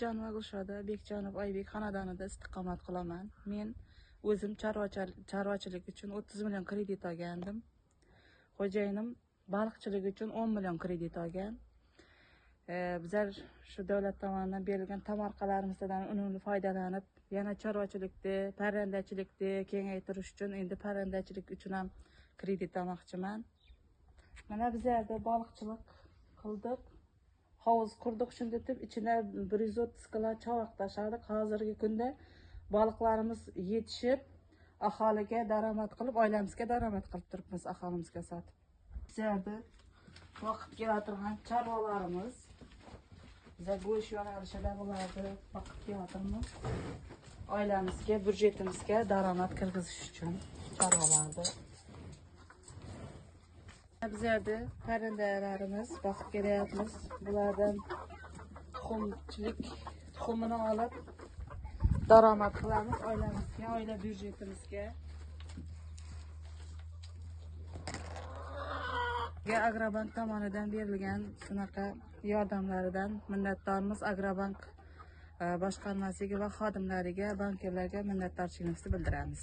Jon va Gulshoda Bekjonov Oybek xonadonida istiqomat qilaman. Men o'zim chorvachilik uchun 30 million kredit olgandim. Xo'jayinim baliqchilik uchun 10 million kredit olgan. Bizlar shu davlat tomonidan berilgan tomorqalarimizdan unumli foydalanib, yana chorvachilikda, parrandachilikda kengaytirish uchun endi parrandachilik uchun ham kredit olmoqchiman. Mana biz yerda baliqchilik qildik. Havuz qurdik, shunda deb ichine 130 kilo chovoq tashladik. Hozirgi kunda baliqlarimiz yetishib, aholiga daromad qilib, oilamizga daromad qilib turibmiz, aholimizga sotib. Biz yerda vaqt kelaturgan chorvalarimiz, biza go'sht yo'nalishida bularni vaqt kelaturmiz. Oilamizga, byudjetimizga daromad kirgizish uchun chorvalarni. Biz yerda parrandalarimiz bakıp kelyapmiz. Bulardan tuxumini olib daromad qilamiz oilamizga, oila byudjetimizga. Agrobank tomonidan berilgan shunaqa yordamlaridan minnatdormiz. Agrobank boshqarmasiga va xodimlariga, bankirlarga minnatdorchiligimizni bildiramiz.